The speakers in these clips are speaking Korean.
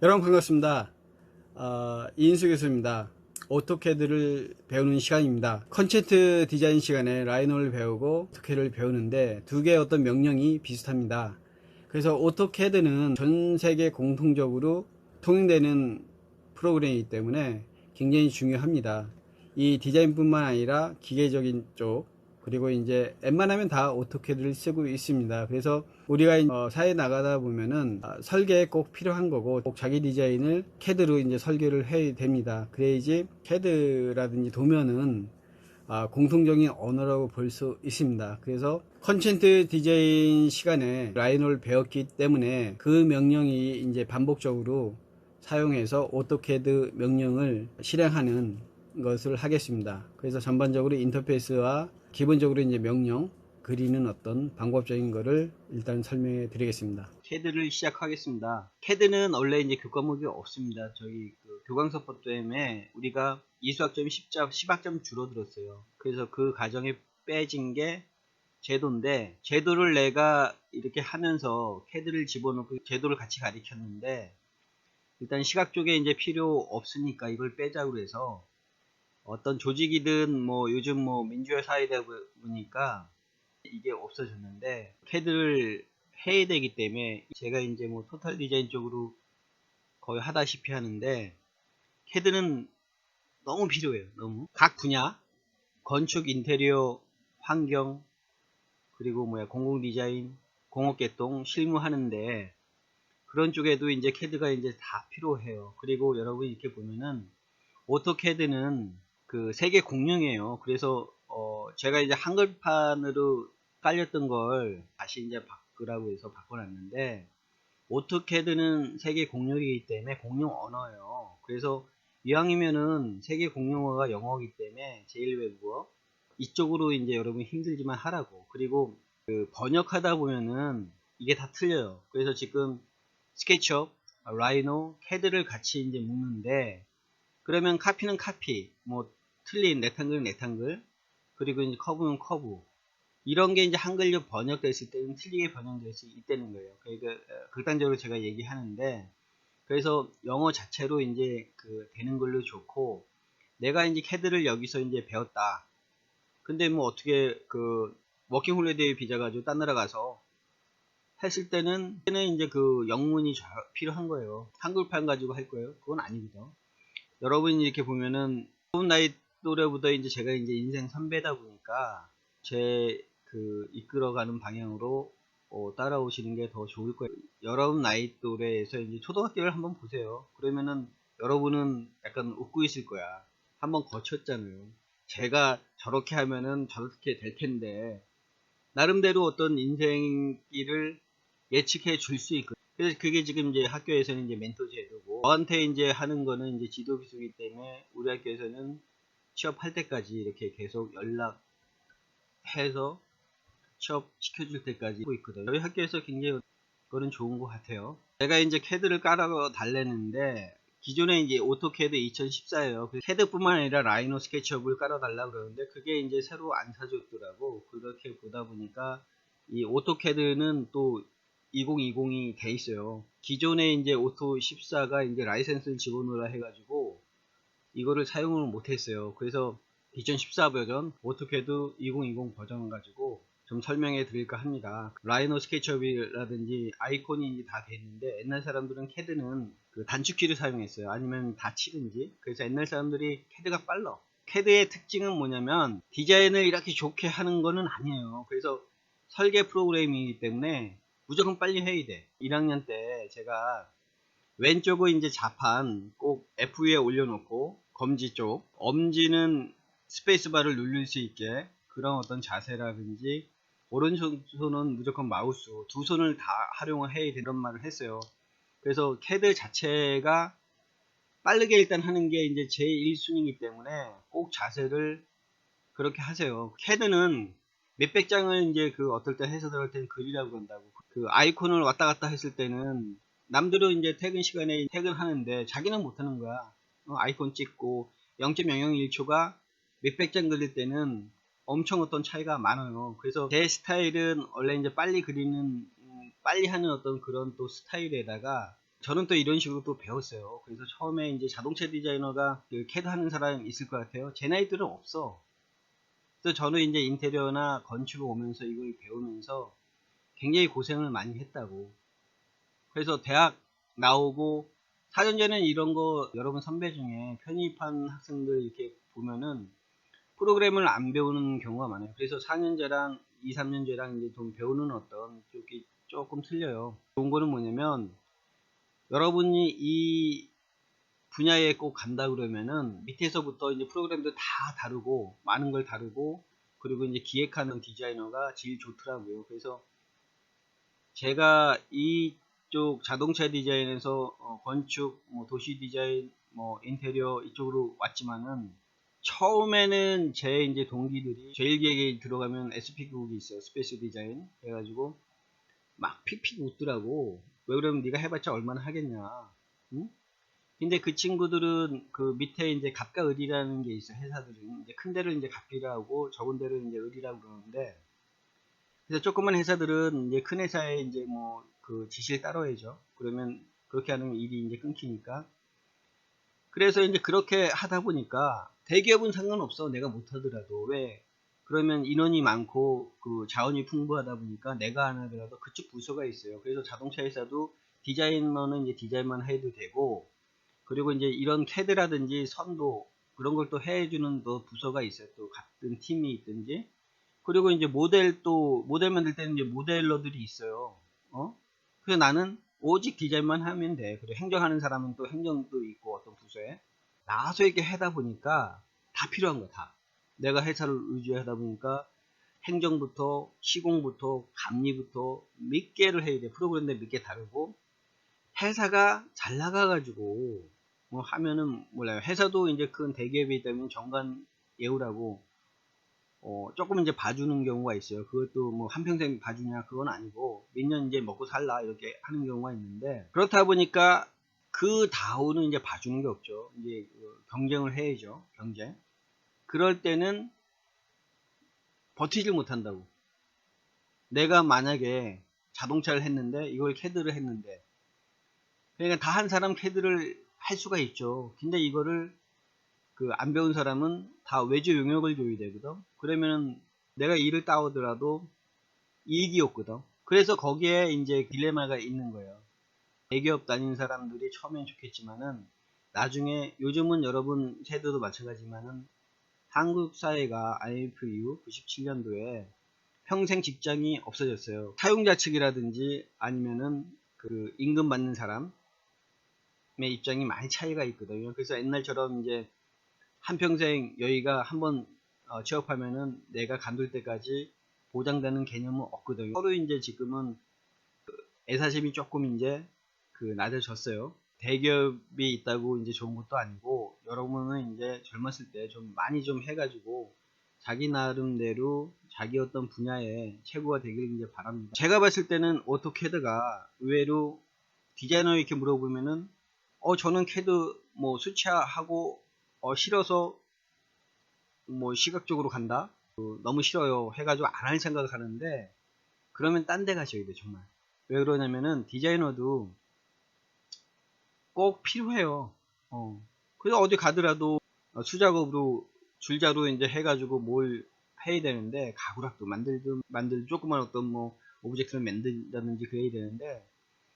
여러분 반갑습니다. 이인수 교수입니다. 오토캐드를 배우는 시간입니다. 컨텐츠 디자인 시간에 라이노를 배우고 오토캐드를 배우는데 두 개의 어떤 명령이 비슷합니다. 그래서 오토캐드는 전 세계 공통적으로 통용되는 프로그램이기 때문에 굉장히 중요합니다. 이 디자인뿐만 아니라 기계적인 쪽, 그리고 이제 웬만하면 다 오토캐드를 쓰고 있습니다. 그래서 우리가 사회에 나가다 보면은 설계에 꼭 필요한 거고, 꼭 자기 디자인을 캐드로 이제 설계를 해야 됩니다. 그래야지 캐드라든지 도면은 공통적인 언어라고 볼 수 있습니다. 그래서 컨텐츠 디자인 시간에 라이노를 배웠기 때문에 그 명령이 이제 반복적으로 사용해서 오토캐드 명령을 실행하는 것을 하겠습니다. 그래서 전반적으로 인터페이스와 기본적으로 이제 명령 그리는 어떤 방법적인 거를 일단 설명해 드리겠습니다. 캐드를 시작하겠습니다. 캐드는 원래 이제 교과목이 없습니다. 저희 그 교강 서포트 때문에 우리가 이수학점이 10학점 줄어들었어요. 그래서 그 과정에 빼진 게 제도인데, 제도를 내가 이렇게 하면서 캐드를 집어넣고 제도를 같이 가르쳤는데, 일단 시각 쪽에 이제 필요 없으니까 이걸 빼자고 해서 어떤 조직이든 뭐 요즘 뭐 민주화 사회다 보니까 이게 없어졌는데, 캐드를 해야 되기 때문에 제가 이제 뭐 토탈 디자인 쪽으로 거의 하다시피 하는데, 캐드는 너무 필요해요. 너무 각 분야 건축, 인테리어, 환경, 그리고 뭐야 공공 디자인, 공업 개통, 실무 하는데 그런 쪽에도 이제 캐드가 이제 다 필요해요. 그리고 여러분 이렇게 보면은 오토캐드는 그 세계 공용이에요. 그래서 제가 이제 한글판으로 깔렸던 걸 다시 이제 바꾸라고 해서 바꿔놨는데, 오토캐드는 세계 공용이기 때문에 공용 언어예요. 그래서 이왕이면은 세계 공용어가 영어이기 때문에 제1외국어 이쪽으로 이제 여러분 힘들지만 하라고. 그리고 그 번역하다 보면은 이게 다 틀려요. 그래서 지금 스케치업, 라이노, 캐드를 같이 이제 묶는데, 그러면 카피는 카피, 뭐 틀린 렉탱글은 렉탱글, 그리고 이제 커브는 커브. 이런 게 이제 한글로 번역됐을 때는 틀리게 번역될 수 있다는 거예요. 그러니까 극단적으로 제가 얘기하는데, 그래서 영어 자체로 이제 그 되는 걸로 좋고, 내가 이제 캐드를 여기서 이제 배웠다. 근데 뭐 어떻게 그 워킹 홀리데이 비자 가지고 딴 나라 가서 했을 때는 이제 그 영문이 필요한 거예요. 한글판 가지고 할 거예요? 그건 아니거든. 여러분이 이렇게 보면은 좋은 나이 또래보다 이제 제가 이제 인생 선배다 보니까 제 그 이끌어가는 방향으로 따라오시는 게 더 좋을 거예요. 여러분 나이 또래에서 이제 초등학교를 한번 보세요. 그러면은 여러분은 약간 웃고 있을 거야. 한번 거쳤잖아요. 제가 저렇게 하면은 저렇게 될 텐데, 나름대로 어떤 인생길을 예측해 줄 수 있거든요. 그래서 그게 지금 이제 학교에서는 이제 멘토 제도고, 저한테 이제 하는 거는 이제 지도 기수이기 때문에 우리 학교에서는 취업할 때까지 이렇게 계속 연락해서 취업 시켜줄 때까지 하고 있거든요. 저희 학교에서 굉장히 그거는 좋은 것 같아요. 제가 이제 캐드를 깔아 달랬는데, 기존에 이제 오토캐드 2014예요. 캐드뿐만 아니라 라이노 스케치업을 깔아달라 그러는데 그게 이제 새로 안 사줬더라고. 그렇게 보다 보니까 이 오토캐드는 또 2020이 돼 있어요. 기존에 이제 오토 14가 이제 라이센스를 집어넣으라 해가지고 이거를 사용을 못했어요. 그래서 2014 버전 오토캐드 2020 버전 가지고 좀 설명해 드릴까 합니다. 라이노 스케치업이라든지 아이콘이 다 돼 있는데, 옛날 사람들은 캐드는 그 단축키를 사용했어요. 아니면 다 치든지. 그래서 옛날 사람들이 캐드가 빨라. 캐드의 특징은 뭐냐면 디자인을 이렇게 좋게 하는 거는 아니에요. 그래서 설계 프로그램이기 때문에 무조건 빨리 해야 돼. 1학년 때 제가 왼쪽은 이제 자판 꼭 F 위에 올려놓고, 검지 쪽, 엄지는 스페이스바를 누릴 수 있게 그런 어떤 자세라든지, 오른손은 무조건 마우스, 두 손을 다 활용을 해야 되는 말을 했어요. 그래서 캐드 자체가 빠르게 일단 하는 게 이제 제1순위이기 때문에 꼭 자세를 그렇게 하세요. 캐드는 몇백 장을 이제 그 어떨 때 해서 들어갈 때는 글이라고 그런다고. 그 아이콘을 왔다 갔다 했을 때는 남들은 이제 퇴근 시간에 퇴근하는데 자기는 못하는 거야. 아이콘 찍고 0.001초가 몇백 장 그릴 때는 엄청 어떤 차이가 많아요. 그래서 제 스타일은 원래 이제 빨리 그리는 빨리 하는 어떤 그런 또 스타일에다가 저는 또 이런 식으로 또 배웠어요. 그래서 처음에 이제 자동차 디자이너가 그 CAD 하는 사람 있을 것 같아요. 제 나이들은 없어. 그래서 저는 이제 인테리어나 건축을 오면서 이걸 배우면서 굉장히 고생을 많이 했다고. 그래서 대학 나오고 4년 전엔 이런 거 여러분 선배 중에 편입한 학생들 이렇게 보면은 프로그램을 안 배우는 경우가 많아요. 그래서 4년제랑 2, 3년제랑 이제 좀 배우는 어떤 쪽이 조금 틀려요. 좋은 거는 뭐냐면 여러분이 이 분야에 꼭 간다 그러면은 밑에서부터 이제 프로그램도 다 다루고 많은 걸 다루고 그리고 이제 기획하는 디자이너가 제일 좋더라고요. 그래서 제가 이쪽 자동차 디자인에서 건축, 뭐 도시 디자인, 뭐 인테리어 이쪽으로 왔지만은 처음에는 제 이제 동기들이 제일기획에 들어가면 SP국이 있어요. 스페이스 디자인 해가지고 막 픽픽 웃더라고. 왜 그러면 네가 해봤자 얼마나 하겠냐. 응? 근데 그 친구들은 그 밑에 이제 갑과 을이라는 게 있어요. 회사들은 이제 큰 데를 이제 갑이라고 적은 데를 이제 을이라고 그러는데 그래서 조그만 회사들은 이제 큰 회사에 이제 뭐 그 지시를 따라야죠. 그러면 그렇게 하는 일이 이제 끊기니까. 그래서 이제 그렇게 하다 보니까 대기업은 상관없어. 내가 못하더라도. 왜? 그러면 인원이 많고 그 자원이 풍부하다 보니까 내가 안 하더라도 그쪽 부서가 있어요. 그래서 자동차 회사도 디자이너는 이제 디자인만 해도 되고 그리고 이제 이런 캐드라든지 선도 그런 걸 또 해주는 또 부서가 있어요. 또 같은 팀이 있든지. 그리고 이제 모델 만들 때는 이제 모델러들이 있어요. 그래서 나는 오직 디자인만 하면 돼. 그리고 행정하는 사람은 또 행정도 있고 어떤 부서에. 나와서 이렇게 하다 보니까 다 필요한 거야, 다. 내가 회사를 의지하다 보니까 행정부터 시공부터 감리부터 몇 개를 해야 돼. 프로그램도 몇 개 다르고 회사가 잘 나가가지고 뭐 하면은 몰라요. 회사도 이제 큰 대기업이 있다면 정관 예우라고 조금 이제 봐주는 경우가 있어요. 그것도 뭐 한평생 봐주냐 그건 아니고 몇 년 이제 먹고 살라 이렇게 하는 경우가 있는데 그렇다 보니까 그 다우는 이제 봐주는 게 없죠. 이제 경쟁을 해야죠. 경쟁. 그럴 때는 버티질 못한다고. 내가 만약에 자동차를 했는데 이걸 캐드를 했는데 그러니까 다 한 사람 캐드를 할 수가 있죠. 근데 이거를 그 안 배운 사람은 다 외주 용역을 줘야 되거든. 그러면은 내가 일을 따오더라도 이익이 없거든. 그래서 거기에 이제 딜레마가 있는 거예요. 대기업 다니는 사람들이 처음엔 좋겠지만은 나중에 요즘은 여러분 세대도 마찬가지지만은 한국 사회가 IMF 이후 97년도에 평생 직장이 없어졌어요. 사용자 측이라든지 아니면은 그 임금 받는 사람의 입장이 많이 차이가 있거든요. 그래서 옛날처럼 이제 한평생 여기가 한번 취업하면은 내가 간둘 때까지 보장되는 개념은 없거든요. 서로 이제 지금은 애사심이 조금 이제 그 낮아졌어요. 대기업이 있다고 이제 좋은 것도 아니고 여러분은 이제 젊었을 때 좀 많이 좀 해가지고 자기 나름대로 자기 어떤 분야에 최고가 되길 이제 바랍니다. 제가 봤을 때는 오토캐드가 의외로 디자이너 이렇게 물어보면은 저는 캐드 뭐 수치화하고 싫어서 뭐 시각적으로 간다 너무 싫어요 해가지고 안 할 생각을 하는데 그러면 딴 데 가셔야 돼 정말. 왜 그러냐면은 디자이너도 꼭 필요해요. 그래서 어디 가더라도 수작업으로 줄자로 이제 해가지고 뭘 해야 되는데 가구락도 만들고 조그만 어떤 뭐 오브젝트를 만든다든지 그래야 되는데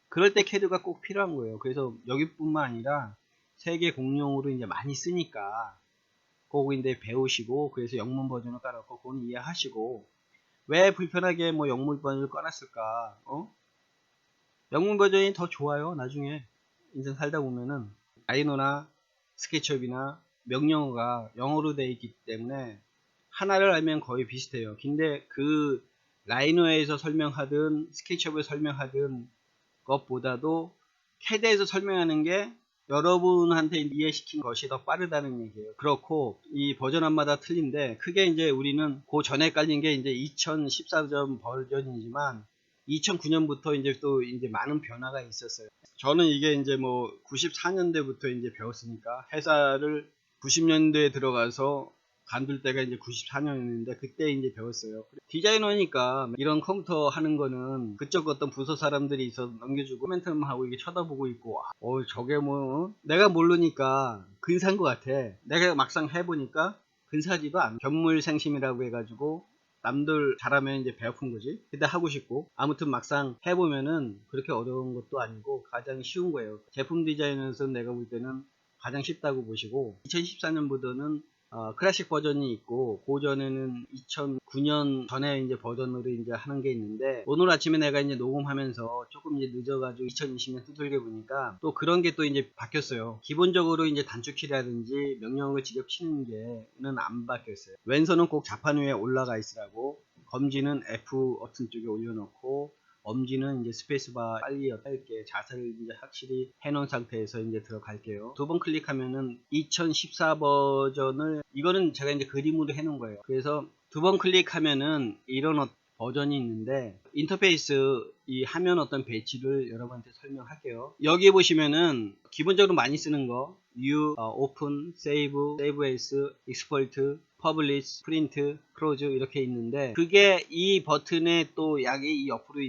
그럴 때 캐드가 꼭 필요한 거예요. 그래서 여기뿐만 아니라 세계 공용으로 이제 많이 쓰니까 그거 이제 배우시고 그래서 영문 버전을 깔았고 그건 이해하시고 왜 불편하게 뭐 영문 버전을 깔았을까? 영문 버전이 더 좋아요. 나중에 인생 살다 보면은 라이노나 스케치업이나 명령어가 영어로 되어 있기 때문에 하나를 알면 거의 비슷해요. 근데 그 라이노에서 설명하든 스케치업에서 설명하든 것보다도 캐드에서 설명하는 게 여러분한테 이해시킨 것이 더 빠르다는 얘기예요. 그렇고 이 버전마다 틀린데 크게 이제 우리는 그 전에 깔린 게 이제 2014년 버전이지만 2009년부터 이제 또 이제 많은 변화가 있었어요. 저는 이게 이제 뭐 94년대부터 이제 배웠으니까 회사를 90년대에 들어가서 간둘 때가 이제 94년이었는데 그때 이제 배웠어요. 디자이너니까 이런 컴퓨터 하는 거는 그쪽 어떤 부서 사람들이 있어서 넘겨주고 코멘트만 하고 이게 쳐다보고 있고, 저게 뭐 내가 모르니까 근사한 것 같아. 내가 막상 해보니까 근사하지도 않아. 견물생심이라고 해가지고 남들 잘하면 이제 배고픈 거지. 근데 하고 싶고, 아무튼 막상 해보면은 그렇게 어려운 것도 아니고 가장 쉬운 거예요. 제품 디자인에서 내가 볼 때는 가장 쉽다고 보시고, 2014년보다는 클래식 버전이 있고, 고전에는 2009년 전에 이제 버전으로 이제 하는 게 있는데, 오늘 아침에 내가 이제 녹음하면서 조금 이제 늦어가지고 2020년 두들겨 보니까 또 그런 게 또 이제 바뀌었어요. 기본적으로 이제 단축키라든지 명령어를 직접 치는 게는 안 바뀌었어요. 왼손은 꼭 자판 위에 올라가 있으라고, 검지는 F 버튼 쪽에 올려놓고, 엄지는 이제 스페이스바 빨리 짧게 자세를 이제 확실히 해놓은 상태에서 이제 들어갈게요. 두 번 클릭하면은 2014 버전을, 이거는 제가 이제 그림으로 해놓은 거예요. 그래서 두 번 클릭하면은 이런 버전이 있는데, 인터페이스 이 화면 어떤 배치를 여러분한테 설명할게요. 여기 보시면은 기본적으로 많이 쓰는 거 New, Open, Save, Save As, Export, Publish, Print, Close 이렇게 있는데, 그게 이 버튼에 또 약이 옆으로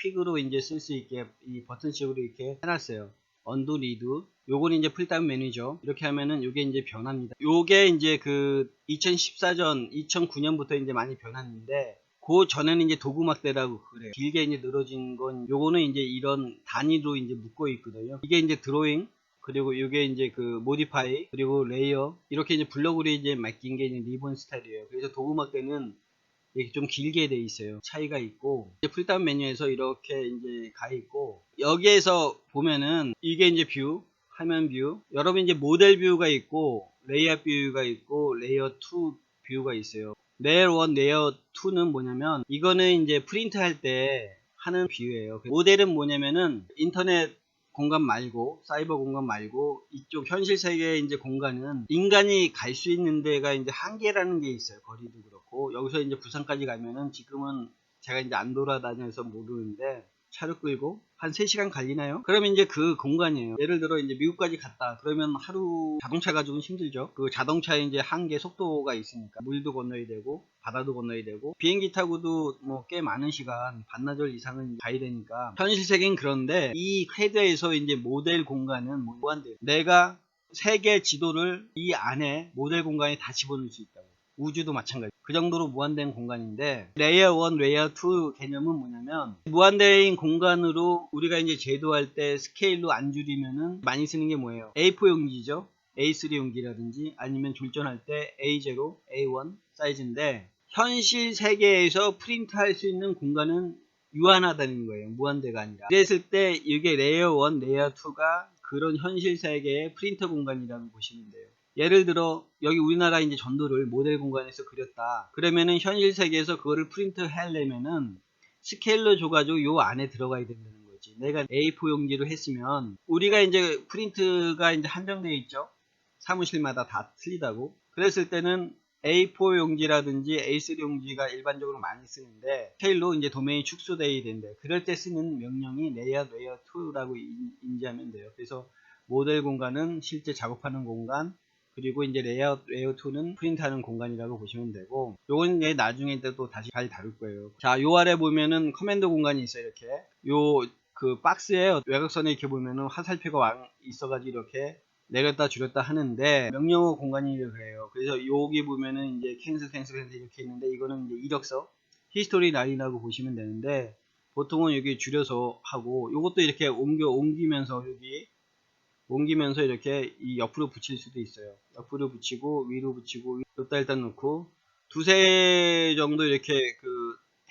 퀵으로 이제 쓸 수 있게 이 버튼식으로 이렇게 해놨어요. Undo, Read. 요거는 이제 풀다운 메뉴죠. 이렇게 하면은 요게 이제 변합니다. 요게 이제 그 2014전 2009년부터 이제 많이 변했는데, 그 전에는 이제 도구막대라고 그래요. 길게 이제 늘어진 건, 요거는 이제 이런 단위로 이제 묶어 있거든요. 이게 이제 드로잉, 그리고 이게 이제 그 모디파이, 그리고 레이어, 이렇게 이제 블럭으로 이제 맡긴 게 이제 리본 스타일이에요. 그래서 도구막대는 이렇게 좀 길게 돼 있어요. 차이가 있고, 이제 풀다운 메뉴에서 이렇게 이제 가 있고, 여기에서 보면은 이게 이제 뷰, 화면 뷰, 여러분 이제 모델 뷰가 있고, 레이아웃 뷰가 있고, 레이어 2 뷰가 있어요. 레이어 1, 레이어 2는 뭐냐면, 이거는 이제 프린트 할 때 하는 뷰예요. 모델은 뭐냐면은 인터넷 공간 말고, 사이버 공간 말고, 이쪽 현실 세계의 이제 공간은 인간이 갈 수 있는 데가 이제 한계라는 게 있어요. 거리도 그렇고, 여기서 이제 부산까지 가면은, 지금은 제가 이제 안 돌아다녀서 모르는데, 차를 끌고 한 3시간 갈리나요? 그러면 이제 그 공간이에요. 예를 들어 이제 미국까지 갔다 그러면 하루, 자동차 가지고는 힘들죠. 그 자동차에 이제 한계 속도가 있으니까 물도 건너야 되고 바다도 건너야 되고, 비행기 타고도 뭐 꽤 많은 시간, 반나절 이상은 가야 되니까 현실 세계는 그런데, 이 헤드에서 이제 모델 공간은 무한대예요. 내가 세계 지도를 이 안에 모델 공간에 다 집어넣을 수 있다고. 우주도 마찬가지. 그 정도로 무한된 공간인데, 레이어 1, 레이어 2 개념은 뭐냐면, 무한대인 공간으로 우리가 이제 제도할 때 스케일로 안 줄이면은 많이 쓰는 게 뭐예요? A4 용지죠. A3 용기라든지 아니면 줄전할 때 A0, A1 사이즈인데, 현실 세계에서 프린트할 수 있는 공간은 유한하다는 거예요. 무한대가 아니라. 그랬을 때 이게 레이어 1, 레이어 2가 그런 현실 세계의 프린터 공간이라고 보시면 돼요. 예를 들어 여기 우리나라 이제 전도를 모델 공간에서 그렸다. 그러면은 현실 세계에서 그거를 프린트 하려면은 스케일러 줘가지고 요 안에 들어가야 된다는 거지. 내가 A4 용지로 했으면, 우리가 이제 프린트가 이제 한정되어 있죠. 사무실마다 다 틀리다고. 그랬을 때는 A4 용지라든지 A3 용지가 일반적으로 많이 쓰는데, 스케일로 이제 도메인이 축소되어야 되는데, 그럴 때 쓰는 명령이 레이어 2라고 인지하면 돼요. 그래서 모델 공간은 실제 작업하는 공간, 그리고 이제 레이어 2는 프린트하는 공간이라고 보시면 되고, 요건 이제 나중에 또 다시 잘 다룰 거예요. 자, 요 아래 보면은 커맨드 공간이 있어요. 이렇게 요 그 박스에 외곽선에 이렇게 보면은 화살표가 있어가지고 이렇게 내렸다 줄였다 하는데, 명령어 공간이 그래요. 그래서 여기 보면은 이제 캔슬 이렇게 있는데, 이거는 이제 이력서 히스토리 라인이라고 보시면 되는데, 보통은 여기 줄여서 하고, 요것도 이렇게 옮기면서 이렇게 이 옆으로 붙일 수도 있어요. 옆으로 붙이고 위로 붙이고, 여기다 일단 놓고 두세 정도 이렇게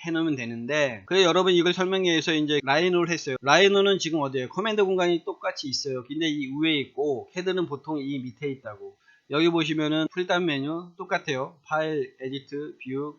해놓으면 되는데, 그래 여러분 이걸 설명하기 위해서 이제 라이노를 했어요. 라이노는 지금 어디에요? 커맨드 공간이 똑같이 있어요. 근데 이 위에 있고, 헤드는 보통 이 밑에 있다고. 여기 보시면은 풀다운 메뉴 똑같아요. 파일, 에디트, 뷰,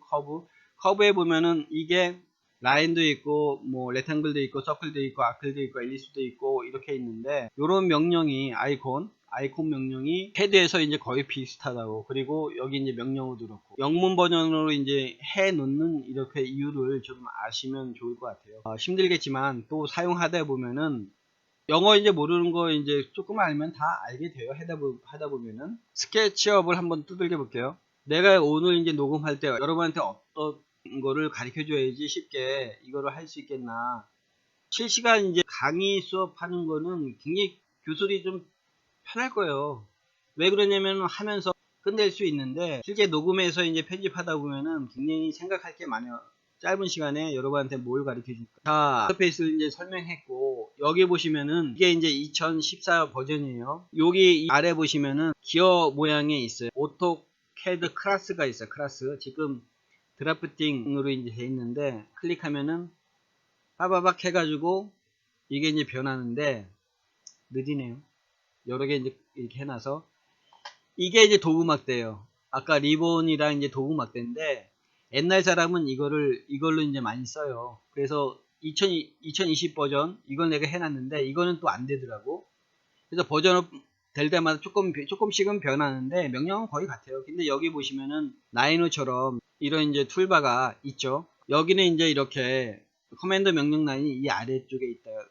커브에 보면은 이게 라인도 있고, 뭐 레탱글도 있고, 서클도 있고, 아클도 있고, 엘리스도 있고 이렇게 있는데, 요런 명령이 아이콘 명령이 헤드에서 이제 거의 비슷하다고. 그리고 여기 이제 명령어도 그렇고, 영문 버전으로 이제 해 놓는 이렇게 이유를 좀 아시면 좋을 것 같아요. 힘들겠지만 또 사용하다 보면은, 영어 이제 모르는 거 이제 조금 알면 다 알게 돼요. 하다 보면은. 스케치업을 한번 두들겨 볼게요. 내가 오늘 이제 녹음할 때 여러분한테 어떤 거를 가르쳐 줘야지 쉽게 이거를 할 수 있겠나. 실시간 이제 강의 수업하는 거는 굉장히 교수들이 좀 편할 거예요. 왜 그러냐면 하면서 끝낼 수 있는데 실제 녹음해서 이제 편집하다 보면은 굉장히 생각할 게 많아요. 짧은 시간에 여러분한테 뭘 가르쳐 줄까. 자, 인터페이스를 이제 설명했고 여기 보시면은 이게 이제 2014 버전이에요. 여기 아래 보시면은 기어 모양에 있어요. 오토캐드 클래스가 있어요. 클래스. 지금 드래프팅으로 이제 돼 있는데 클릭하면은 빠바박 해가지고 이게 이제 변하는데 느리네요. 여러 개 이제 이렇게 해놔서 이게 이제 도구막대예요. 아까 리본이랑 이제 도구막대인데 옛날 사람은 이걸로 이제 많이 써요. 그래서 2020 버전 이걸 내가 해놨는데 이거는 또 안 되더라고. 그래서 버전업 될 때마다 조금씩은 변하는데 명령은 거의 같아요. 근데 여기 보시면은 라이노처럼 이런 이제 툴바가 있죠. 여기는 이제 이렇게 커맨드 명령 라인이 이 아래쪽에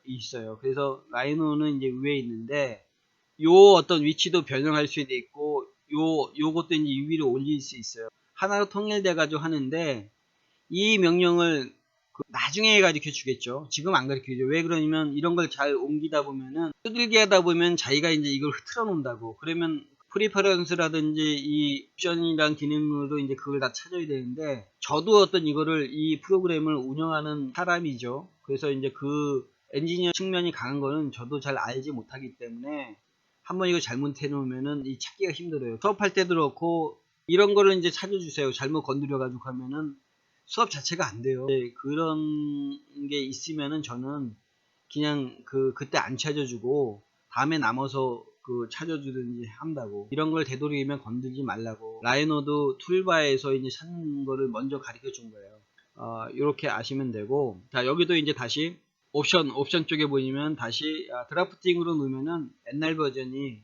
있어요. 그래서 라이노는 이제 위에 있는데 요 어떤 위치도 변형할 수 있고 요것도 이제 위로 올릴 수 있어요. 하나로 통일돼 가지고 하는데 이 명령을 나중에 가르쳐 주겠죠. 지금 안 가르쳐 주죠. 왜 그러냐면 이런 걸 잘 옮기다 보면은 두들기 하다 보면 자기가 이제 이걸 흐트러 놓는다고. 그러면 프리퍼런스라든지 이 옵션이랑 기능으로 이제 그걸 다 찾아야 되는데 저도 어떤 이거를 이 프로그램을 운영하는 사람이죠. 그래서 이제 그 엔지니어 측면이 강한 거는 저도 잘 알지 못하기 때문에 한번 이거 잘못해 놓으면은 이 찾기가 힘들어요. 수업할 때도 그렇고 이런 거를 이제 찾아주세요. 잘못 건드려 가지고 하면은 수업 자체가 안 돼요. 그런 게 있으면은 저는 그냥 그때 안 찾아주고 다음에 남아서 찾아주든지 한다고. 이런 걸 되도록이면 건들지 말라고. 라이노도 툴바에서 이제 찾는 거를 먼저 가르쳐 준 거예요. 이렇게 아시면 되고. 자, 여기도 이제 다시 옵션 쪽에 보시면 다시 드래프팅으로 넣으면은 옛날 버전이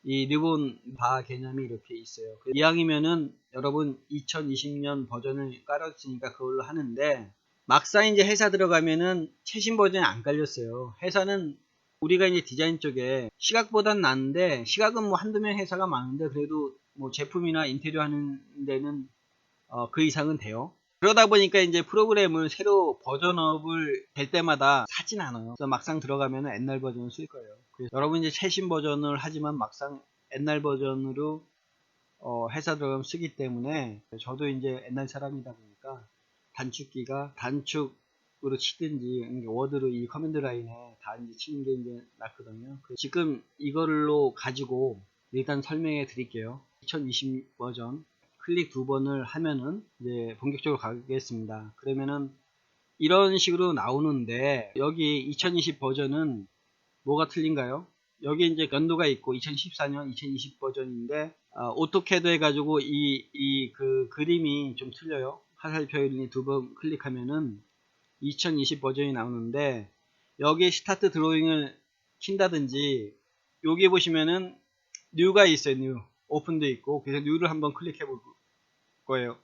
이 리본 바 개념이 이렇게 있어요. 이왕이면은 여러분 2020년 버전을 깔았으니까 그걸로 하는데 막상 이제 회사 들어가면은 최신 버전이 안 깔렸어요. 회사는 우리가 이제 디자인 쪽에 시각보단 나은데 시각은 뭐 한두 명 회사가 많은데 그래도 뭐 제품이나 인테리어 하는 데는 그 이상은 돼요. 그러다 보니까 이제 프로그램을 새로 버전업을 될 때마다 사진 않아요. 그래서 막상 들어가면 옛날 버전을 쓸 거예요. 그래서 여러분 이제 최신 버전을 하지만 막상 옛날 버전으로 회사 들어가면 쓰기 때문에 저도 이제 옛날 사람이다 보니까 단축키가 단축으로 치든지 워드로 이 커맨드 라인에 다 이제 치는 게 이제 낫거든요. 지금 이걸로 가지고 일단 설명해 드릴게요. 2020 버전 클릭 두 번을 하면은 이제 본격적으로 가겠습니다. 그러면은 이런 식으로 나오는데 여기 2020 버전은 뭐가 틀린가요? 여기 이제 연도가 있고 2014년 2020 버전인데 오토캐드 해가지고 그 그림이 좀 틀려요. 화살표 두 번 클릭하면은 2020 버전이 나오는데 여기 스타트 드로잉을 킨다든지 여기 보시면은 뉴가 있어요. 뉴 오픈도 있고 그래서 뉴를 한번 클릭해 볼 거예요.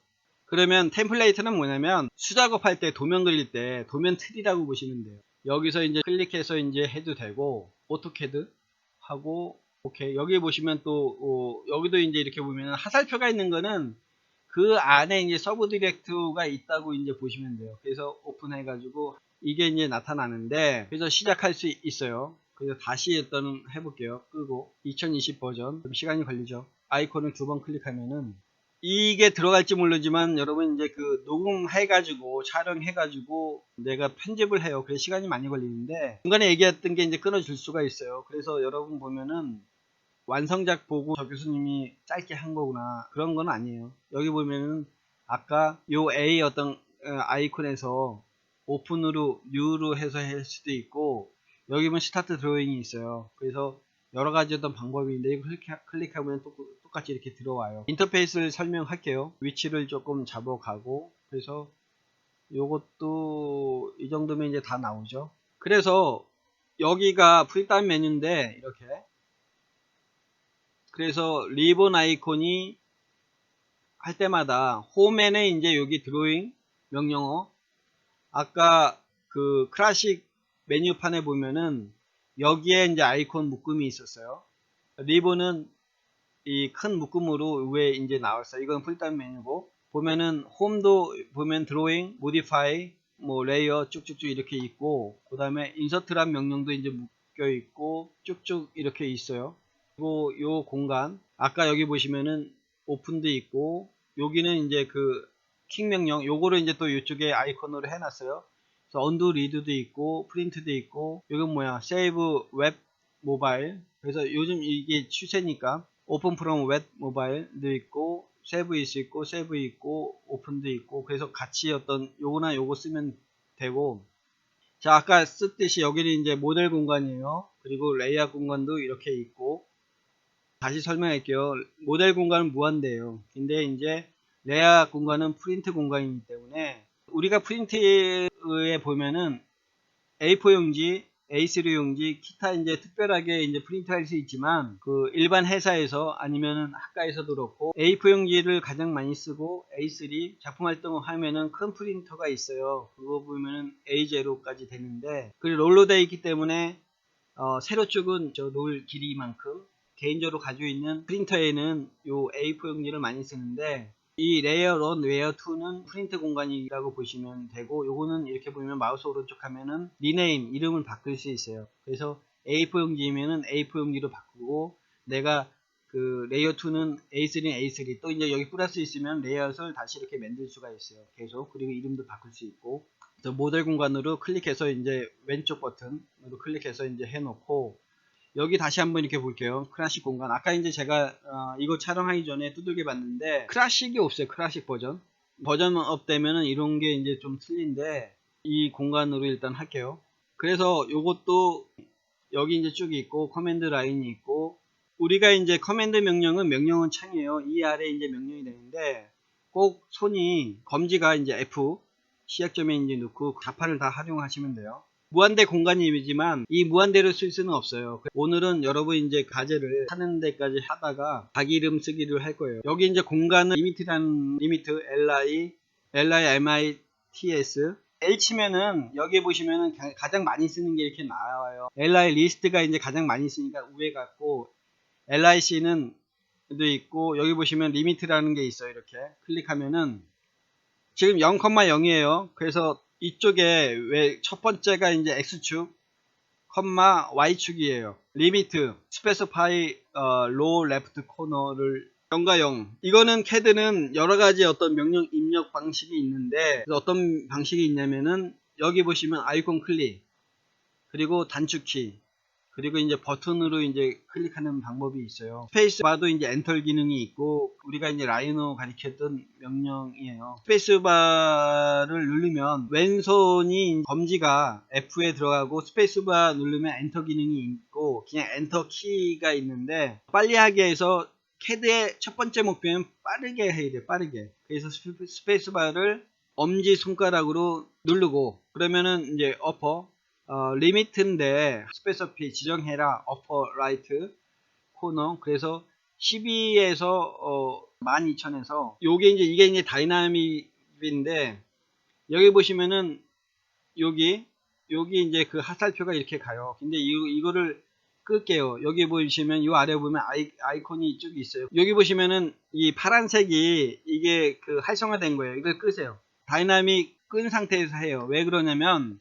그러면 템플레이트는 뭐냐면 수작업할 때 도면 그릴 때 도면 틀이라고 보시면 돼요. 여기서 이제 클릭해서 이제 해도 되고 오토캐드 하고 오케이. 여기 보시면 또 여기도 이제 이렇게 보면 화살표가 있는 거는 그 안에 이제 서브 디렉트가 있다고 이제 보시면 돼요. 그래서 오픈해 가지고 이게 이제 나타나는데 그래서 시작할 수 있어요. 그래서 다시 일단 해볼게요. 끄고 2020 버전 좀 시간이 걸리죠. 아이콘을 두 번 클릭하면은 이게 들어갈지 모르지만 여러분 이제 녹음해가지고 촬영해가지고 내가 편집을 해요. 그래서 시간이 많이 걸리는데 중간에 얘기했던 게 이제 끊어질 수가 있어요. 그래서 여러분 보면은 완성작 보고 저 교수님이 짧게 한 거구나 그런 건 아니에요. 여기 보면은 아까 요 A 어떤 아이콘에서 오픈으로 뉴로 해서 할 수도 있고 여기 보면 스타트 드로잉이 있어요. 그래서 여러 가지 어떤 방법이 있는데 이거 클릭하면 똑같이 이렇게 들어와요. 인터페이스를 설명할게요. 위치를 조금 잡아가고 그래서 요것도 이 정도면 이제 다 나오죠. 그래서 여기가 프리타임 메뉴인데 이렇게 그래서 리본 아이콘이 할 때마다 홈에는 이제 여기 드로잉 명령어 아까 그 클래식 메뉴판에 보면은 여기에 이제 아이콘 묶음이 있었어요. 리본은 이 큰 묶음으로 위에 이제 나왔어요. 이건 풀다운 메뉴고, 보면은 홈도 보면 드로잉, 모디파이, 뭐 레이어 쭉쭉쭉 이렇게 있고, 그 다음에 인서트란 명령도 이제 묶여 있고 쭉쭉 이렇게 있어요. 그리고 요 공간, 아까 여기 보시면은 오픈도 있고, 여기는 이제 그 킹 명령, 요거를 이제 또 이쪽에 아이콘으로 해놨어요. 그래서 언두 리드도 있고, 프린트도 있고, 이건 뭐야, 세이브 웹 모바일. 그래서 요즘 이게 추세니까 오픈 프롬 웹 모바일도 있고, 세브 있고, 세브 있고, 오픈도 있고, 그래서 같이 어떤 요거나 요거 쓰면 되고. 자, 아까 썼듯이 여기는 이제 모델 공간이에요. 그리고 레이아웃 공간도 이렇게 있고, 다시 설명할게요. 모델 공간은 무한대예요. 근데 이제 레이아웃 공간은 프린트 공간이기 때문에, 우리가 프린트에 보면은 A4 용지, A3 용지, 기타 이제 특별하게 이제 프린트할 수 있지만, 그 일반 회사에서 아니면은 학과에서도 그렇고 A4 용지를 가장 많이 쓰고, A3 작품 활동을 하면은 큰 프린터가 있어요. 그거 보면은 A0까지 되는데, 그 롤로 되어 있기 때문에 세로 쪽은 저 롤 길이만큼, 개인적으로 가지고 있는 프린터에는 요 A4 용지를 많이 쓰는데, 이 레이어 1, 레이어 2는 프린트 공간이라고 보시면 되고, 요거는 이렇게 보면 마우스 오른쪽 하면은 리네임, 이름을 바꿀 수 있어요. 그래서 A4 용지면은 A4 용지로 바꾸고, 내가 그 레이어 2는 A3는 A3, 또 이제 여기 플러스 있으면 레이아웃을 다시 이렇게 만들 수가 있어요. 계속. 그리고 이름도 바꿀 수 있고. 그래서 모델 공간으로 클릭해서 이제 왼쪽 버튼으로 클릭해서 이제 해놓고, 여기 다시 한번 이렇게 볼게요. 클래식 공간. 아까 이제 제가 이거 촬영하기 전에 두들겨 봤는데, 클래식이 없어요. 클래식 버전. 버전업 되면은 이런 게 이제 좀 틀린데, 이 공간으로 일단 할게요. 그래서 요것도 여기 이제 쭉 있고, 커맨드 라인이 있고, 우리가 이제 커맨드 명령은 창이에요. 이 아래 이제 명령이 되는데, 꼭 손이 검지가 이제 F 시작점에 이제 넣고 자판을 다 활용하시면 돼요. 무한대 공간이지만 이 무한대로 쓸 수는 없어요. 오늘은 여러분 이제 과제를 하는 데까지 하다가 자기 이름 쓰기를 할 거예요. 여기 이제 공간은 리미트라는 리미트 LIMITS L 치면은 여기 보시면은 가장 많이 쓰는 게 이렇게 나와요. LI 리스트가 이제 가장 많이 쓰니까 우에 갔고, LIC는 도 있고, 여기 보시면 리미트라는 게 있어요. 이렇게 클릭하면은 지금 0,0이에요. 그래서 이쪽에 왜 첫 번째가 이제 X축, Y축이에요. 리미트, 스페시파이, 로우 레프트 코너를 0과 0. 이거는 CAD는 여러 가지 어떤 명령 입력 방식이 있는데, 어떤 방식이 있냐면은 여기 보시면 아이콘 클릭, 그리고 단축키, 그리고 이제 버튼으로 이제 클릭하는 방법이 있어요. 스페이스바도 이제 엔터 기능이 있고, 우리가 이제 라이노 가리켰던 명령이에요. 스페이스바를 누르면 왼손이 검지가 F에 들어가고, 스페이스바 누르면 엔터 기능이 있고, 그냥 엔터 키가 있는데, 빨리 하기 위해서 CAD의 첫 번째 목표는 빠르게 해야 돼요. 빠르게. 그래서 스페이스바를 엄지 손가락으로 누르고, 그러면은 이제 어퍼, 리미트인데 스페시피 지정해라, 어퍼 라이트 코너. 그래서 12에서 12,000에서 이게 이제 다이나믹인데, 여기 보시면은 여기 이제 그 하살표가 이렇게 가요. 근데 이거를 끌게요. 여기 보시면 이 아래 보면 아이콘이 이쪽에 있어요. 여기 보시면은 이 파란색이 이게 그 활성화된 거예요. 이걸 끄세요. 다이나믹 끈 상태에서 해요. 왜 그러냐면,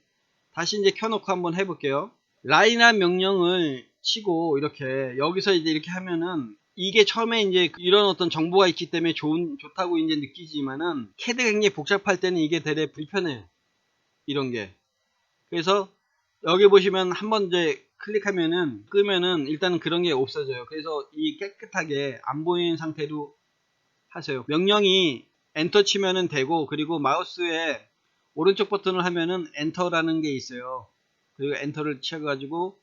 다시 이제 켜놓고 한번 해볼게요. 라인한 명령을 치고 이렇게 여기서 이제 이렇게 하면은, 이게 처음에 이제 이런 어떤 정보가 있기 때문에 좋다고 이제 느끼지만은, CAD가 굉장히 복잡할 때는 이게 되게 불편해요. 이런 게. 그래서 여기 보시면 한번 이제 클릭하면은, 끄면은 일단은 그런 게 없어져요. 그래서 이 깨끗하게 안 보이는 상태로 하세요. 명령이 엔터 치면은 되고, 그리고 마우스에 오른쪽 버튼을 하면은 엔터라는 게 있어요. 그리고 엔터를 쳐가지고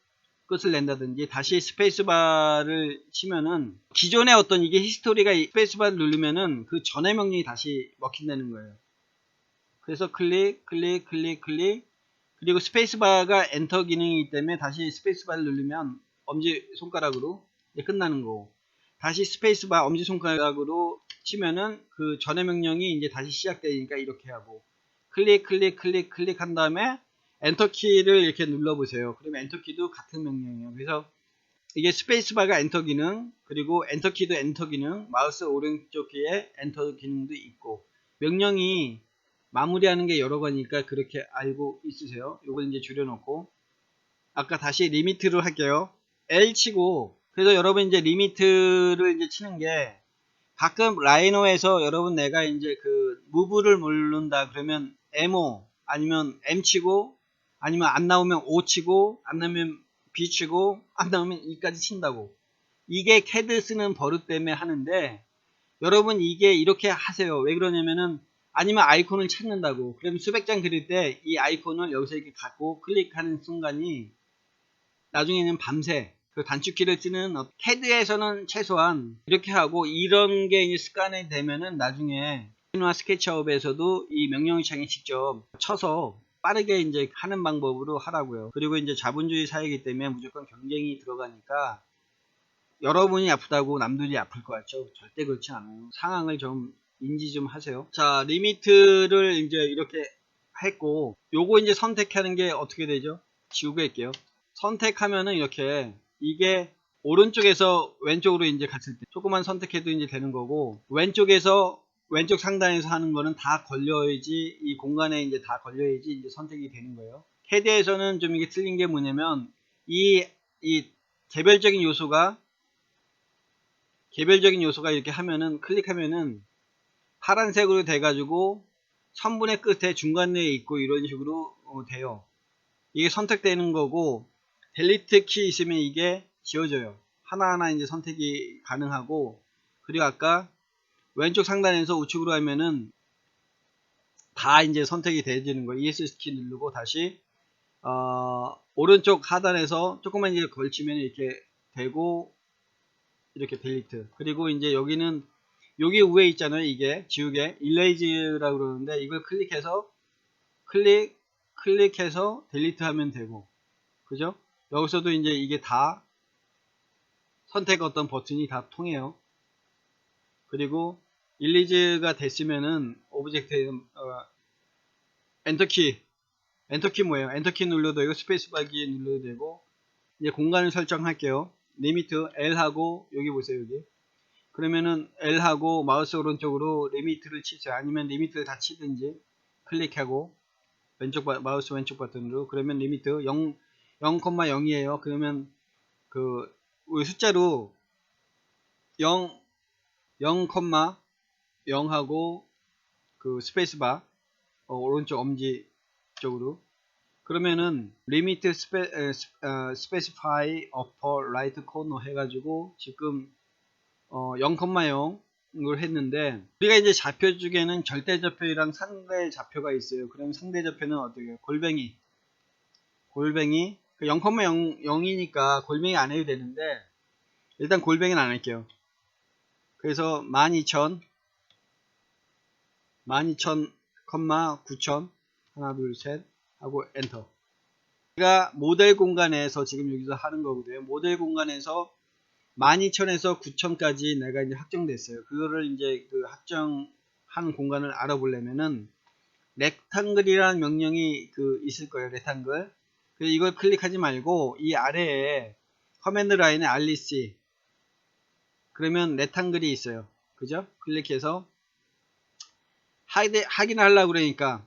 끝을 낸다든지, 다시 스페이스바를 치면은 기존의 어떤 이게 히스토리가 스페이스바를 누르면은 그 전의 명령이 다시 먹힌다는 거예요. 그래서 클릭, 그리고 스페이스바가 엔터 기능이기 때문에 다시 스페이스바를 누르면 엄지 손가락으로 이제 끝나는 거고, 다시 스페이스바 엄지 손가락으로 치면은 그 전의 명령이 이제 다시 시작되니까 이렇게 하고, 클릭한 다음에 엔터키를 이렇게 눌러보세요. 그러면 엔터키도 같은 명령이에요. 그래서 이게 스페이스바가 엔터 기능, 그리고 엔터키도 엔터 기능, 마우스 오른쪽 키에 엔터 기능도 있고, 명령이 마무리하는 게 여러 가지니까 그렇게 알고 있으세요. 이걸 이제 줄여놓고, 아까 다시 리미트를 할게요. L 치고, 그래서 여러분 이제 리미트를 이제 치는 게, 가끔 라이노에서 여러분 내가 이제 그 무브를 누른다 그러면 M5 아니면 M 치고, 아니면 안 나오면 O 치고, 안 나오면 B 치고, 안 나오면 E까지 친다고. 이게 캐드 쓰는 버릇 때문에 하는데, 여러분 이게 이렇게 하세요. 왜 그러냐면은, 아니면 아이콘을 찾는다고. 그럼 수백 장 그릴 때 이 아이콘을 여기서 이렇게 갖고 클릭하는 순간이 나중에는 밤새 그 단축키를 쓰는 캐드에서는 최소한 이렇게 하고, 이런 게 이제 습관이 되면은 나중에 스케치업에서도 이 명령창에 직접 쳐서 빠르게 이제 하는 방법으로 하라고요. 그리고 이제 자본주의 사회이기 때문에 무조건 경쟁이 들어가니까 여러분이 아프다고 남들이 아플 것 같죠? 절대 그렇지 않아요. 상황을 좀 인지 좀 하세요. 자, 리미트를 이제 이렇게 했고, 요거 이제 선택하는 게 어떻게 되죠? 지우개 할게요. 선택하면은 이렇게, 이게 오른쪽에서 왼쪽으로 이제 갔을 때 조금만 선택해도 이제 되는 거고, 왼쪽에서 왼쪽 상단에서 하는 거는 다 걸려야지, 이 공간에 이제 다 걸려야지 이제 선택이 되는 거예요. 캐드에서는 좀 이게 틀린 게 뭐냐면, 이 개별적인 요소가 이렇게 하면은, 클릭하면은 파란색으로 돼가지고 선분의 끝에 중간에 있고 이런 식으로 돼요. 이게 선택되는 거고, 델리트 키 있으면 이게 지워져요. 하나하나 이제 선택이 가능하고, 그리고 아까 왼쪽 상단에서 우측으로 하면은 다 이제 선택이 되어지는 거예요. ESC 키 누르고 다시 오른쪽 하단에서 조금만 이제 걸치면 이렇게 되고, 이렇게 델리트. 그리고 이제 여기는 여기 위에 있잖아요. 이게 지우개 일레이즈라고 그러는데, 이걸 클릭해서 클릭해서 델리트 하면 되고, 그죠? 여기서도 이제 이게 다 선택 어떤 버튼이 다 통해요. 그리고 일리즈가 됐으면은 오브젝트 엔터키 뭐예요? 엔터키 눌러도 되고 스페이스바기 눌러도 되고, 이제 공간을 설정할게요. 리미트 L하고, 여기 보세요. 여기 그러면은 L하고 마우스 오른쪽으로 리미트를 치세요. 아니면 리미트를 다 치든지 클릭하고 마우스 왼쪽 버튼으로, 그러면 리미트 0,0이에요. 그러면 그 숫자로 0,0하고 그 스페이스바 오른쪽 엄지 쪽으로, 그러면은 리미트 스페시파이 upper right corner 해가지고 지금 0,0을 했는데, 우리가 이제 좌표 중에는 절대좌표랑 상대좌표가 있어요. 그럼 상대좌표는 어떻게 해요? 골뱅이 그 0,0이니까 골뱅이 안 해도 되는데, 일단 골뱅이는 안 할게요. 그래서 12,000, 9,000 하나 둘 셋 하고 엔터. 제가 모델 공간에서 지금 여기서 하는 거거든요. 모델 공간에서 12,000에서 9,000까지 내가 이제 확정됐어요. 그거를 이제 그 확정한 공간을 알아보려면은 렉탱글이라는 명령이 있을 거예요. 렉탱글. 이걸 클릭하지 말고 이 아래에 커맨드 라인에 RC, 그러면 렉탱글이 있어요. 그죠? 클릭해서 확인하려고 그러니까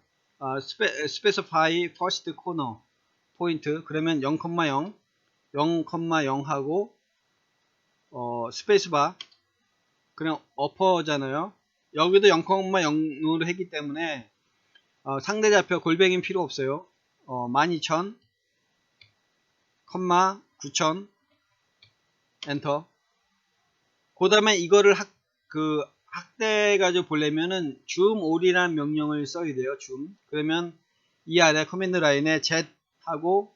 specify first corner point, 그러면 0,0 하고 스페이스바, 그냥 어퍼잖아요. 여기도 0,0으로 했기 때문에 상대좌표 골뱅이는 필요 없어요. 12,000, 9,000 엔터. 그 다음에 이거를 확대해가지고 보려면은 줌 all이라는 명령을 써야 돼요. 줌. 그러면 이 아래 커맨드 라인에 Z 하고,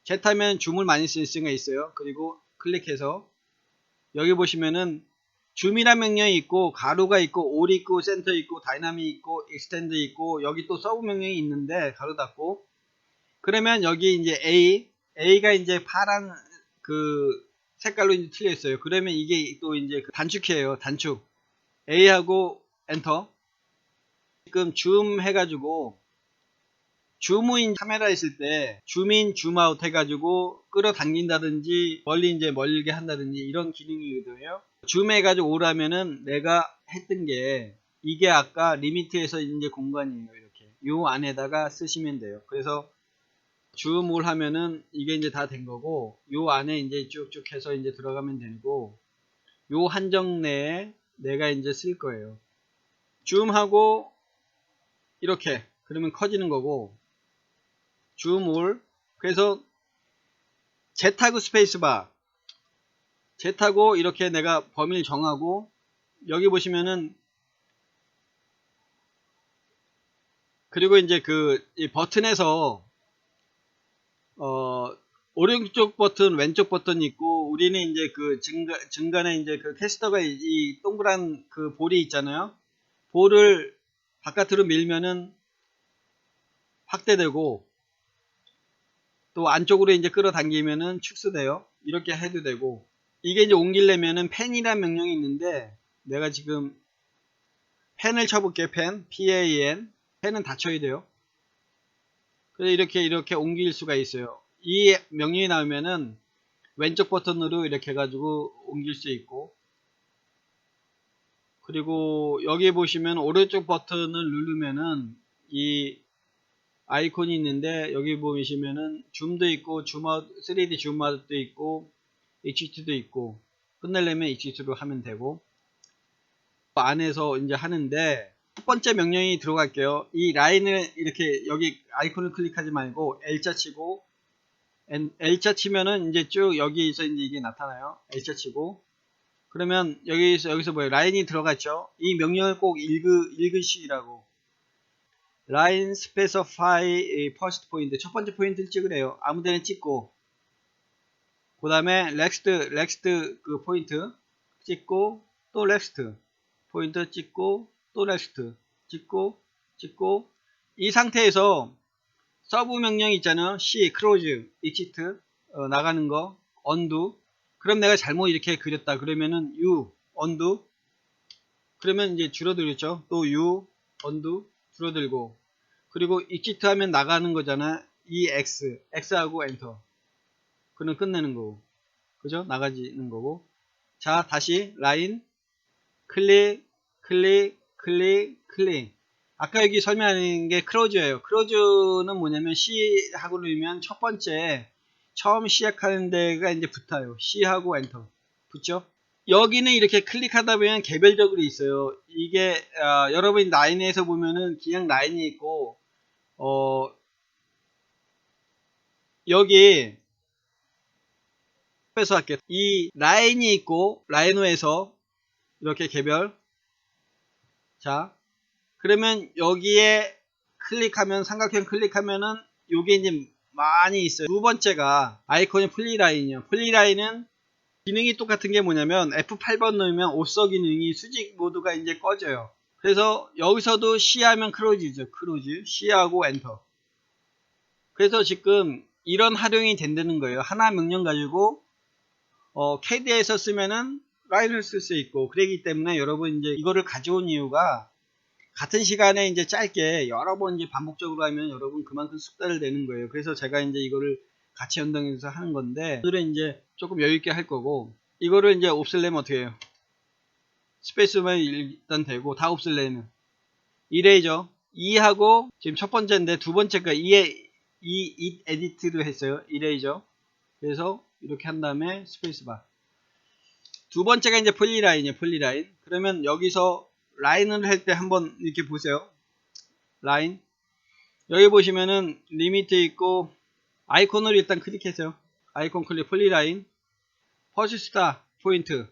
Z 하면 줌을 많이 쓸 수가 있어요. 그리고 클릭해서 여기 보시면은 줌이라는 명령이 있고, 가로가 있고, all 있고, 센터 있고, 다이나믹 있고, 익스텐드 있고, 여기 또 서브 명령이 있는데 가로 닫고, 그러면 여기 이제 A가 이제 파란 색깔로 이제 틀려 있어요. 그러면 이게 또 이제 단축키예요. 단축. A하고 엔터. 지금 줌 해가지고 줌인 카메라 있을 때 줌인 줌아웃 해가지고 끌어당긴다든지 멀리 이제 멀게 한다든지 이런 기능이거든요. 줌해가지고 오라면은 내가 했던 게 이게 아까 리미트에서 이제 공간이에요. 이렇게 요 안에다가 쓰시면 돼요. 그래서 줌을 하면은 이게 이제 다 된 거고 요 안에 이제 쭉쭉 해서 이제 들어가면 되고 요 한정 내에 내가 이제 쓸 거예요. 줌하고 이렇게 그러면 커지는 거고 줌을 그래서 Z하고 스페이스바 Z하고 이렇게 내가 범위를 정하고 여기 보시면은 그리고 이제 이 버튼에서 오른쪽 버튼 왼쪽 버튼이 있고 우리는 이제 중간에 이제 캐스터가 이 동그란 볼이 있잖아요. 볼을 바깥으로 밀면은 확대되고 또 안쪽으로 이제 끌어당기면은 축소돼요. 이렇게 해도 되고 이게 이제 옮기려면은 펜이라는 명령이 있는데 내가 지금 펜을 쳐볼게요. 펜 PAN 펜은 닫혀야 돼요. 그래서 이렇게 옮길 수가 있어요. 이 명령이 나오면은 왼쪽 버튼으로 이렇게 해가지고 옮길 수 있고 그리고 여기 보시면 오른쪽 버튼을 누르면은 이 아이콘이 있는데 여기 보시면은 줌도 있고 줌아웃 3D 줌아웃도 있고 HD도 있고 끝내려면 HD로 하면 되고 안에서 이제 하는데 첫 번째 명령이 들어갈게요. 이 라인을 이렇게 여기 아이콘을 클릭하지 말고 L자 치고 L자 치면은 이제 쭉 여기서 이제 이게 나타나요. L자 치고 그러면 여기서 뭐예요? 라인이 들어갔죠. 이 명령을 꼭 읽으시라고. 라인 specify first point 첫 번째 포인트를 찍으래요. 아무데나 찍고 그 다음에 next 포인트 찍고 또 next 포인트 찍고 또 next 찍고 이 상태에서 서브 명령 있잖아요. C close exit 나가는 거 undo 그럼 내가 잘못 이렇게 그렸다 그러면은 U undo 그러면 이제 줄어들겠죠. 또 U undo 줄어들고 그리고 exit 하면 나가는 거잖아. 이 X하고 엔터 그는 끝내는 거고 그죠? 나가지는 거고 자 다시 라인 클릭 아까 여기 설명하는 게 크로즈예요. 크로즈는 뭐냐면 C하고 누르면 첫 번째 처음 시작하는 데가 이제 붙어요. C하고 엔터 붙죠? 여기는 이렇게 클릭하다 보면 개별적으로 있어요. 이게 여러분 라인에서 보면은 그냥 라인이 있고 여기 해서 할게요. 이 라인이 있고 라이노에서 이렇게 개별 자 그러면 여기에 클릭하면 삼각형 클릭하면은 요게 이제 많이 있어요. 두 번째가 아이콘이 플리라인이요. 플리라인은 기능이 똑같은 게 뭐냐면 F8번 누르면 옵서 기능이 수직 모드가 이제 꺼져요. 그래서 여기서도 C 하면 크로즈죠. 크로즈 C하고 엔터 그래서 지금 이런 활용이 된다는 거예요. 하나 명령 가지고 캐드에서 쓰면은 라인을 쓸 수 있고 그러기 때문에 여러분 이제 이거를 가져온 이유가 같은 시간에 이제 짧게 여러 번 이제 반복적으로 하면 여러분 그만큼 숙달을 내는 거예요. 그래서 제가 이제 이거를 같이 연동해서 하는 건데 오늘은 이제 조금 여유 있게 할 거고 이거를 이제 없앨려면 어떻게 해요? 스페이스만 일단 되고 다 없앨려면 이레이저 2하고 지금 첫 번째인데 두 번째가 2 에디트를 했어요. 이레이저 그래서 이렇게 한 다음에 스페이스바 두 번째가 이제 폴리라인이에요. 폴리라인 그러면 여기서 라인을 할 때 한번 이렇게 보세요. 라인 여기 보시면은 리미트 있고 아이콘을 일단 클릭해서요. 아이콘 클릭 폴리라인 퍼시스타 포인트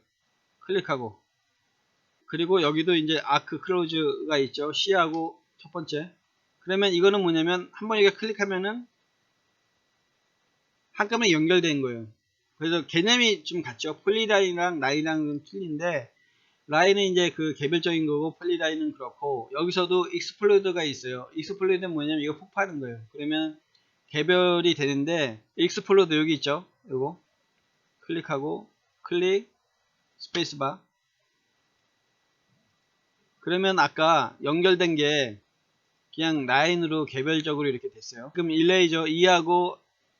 클릭하고 그리고 여기도 이제 아크 클로즈가 있죠. C하고 첫 번째 그러면 이거는 뭐냐면 한번 이렇게 클릭하면은 한꺼번에 연결된 거예요. 그래서 개념이 좀 같죠. 폴리라인이랑 라인이랑 좀 틀린데 라인은 이제 개별적인 거고 폴리라인은 그렇고 여기서도 익스플로드가 있어요. 익스플로드는 뭐냐면 이거 폭파하는 거예요. 그러면 개별이 되는데 익스플로드 여기 있죠. 이거 클릭하고 클릭 스페이스바 그러면 아까 연결된 게 그냥 라인으로 개별적으로 이렇게 됐어요. 그럼 일레이저 2하고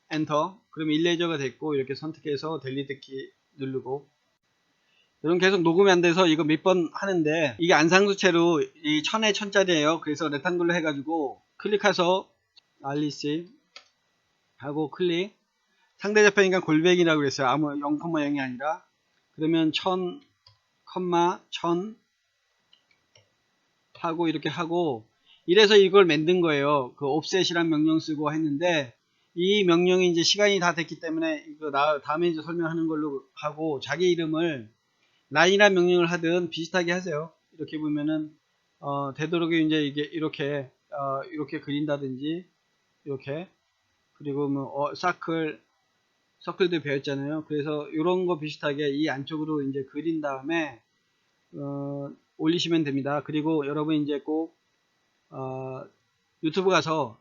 엔터. 그럼 일레이저가 됐고 이렇게 선택해서 델리트 키 누르고. 이런 계속 녹음이 안 돼서 이거 몇 번 하는데 이게 안상수채로 이 1000에 1000짜리예요. 그래서 레ክ탄글로 해가지고 클릭해서 알리시 하고 클릭. 상대좌표니까 골뱅이라고 그랬어요. 아무 0,0이 아니라. 그러면 1000, 1000 하고 이렇게 하고 이래서 이걸 만든 거예요. 그 offset이란 명령 쓰고 했는데 이 명령이 이제 시간이 다 됐기 때문에 이거 다음에 이제 설명하는 걸로 하고 자기 이름을 라인이란 명령을 하든 비슷하게 하세요. 이렇게 보면은 되도록이 이제 이게 이렇게 이렇게 그린다든지 이렇게 그리고 뭐 서클도 배웠잖아요. 그래서 이런 거 비슷하게 이 안쪽으로 이제 그린 다음에 올리시면 됩니다. 그리고 여러분 이제 꼭 유튜브 가서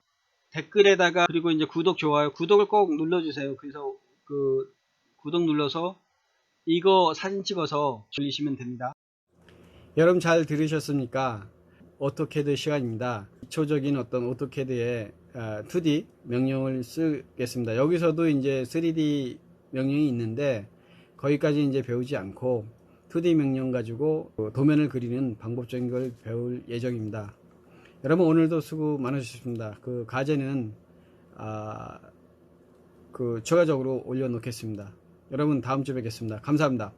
댓글에다가 그리고 이제 구독 좋아요 구독을 꼭 눌러주세요. 그래서 그 구독 눌러서 이거 사진 찍어서 올리시면 됩니다. 여러분 잘 들으셨습니까? 오토캐드 시간입니다. 기초적인 어떤 오토캐드의 2D 명령을 쓰겠습니다. 여기서도 이제 3D 명령이 있는데 거기까지 이제 배우지 않고 2D 명령 가지고 도면을 그리는 방법적인 걸 배울 예정입니다. 여러분 오늘도 수고 많으셨습니다. 그 과제는 추가적으로 올려놓겠습니다. 여러분 다음 주에 뵙겠습니다. 감사합니다.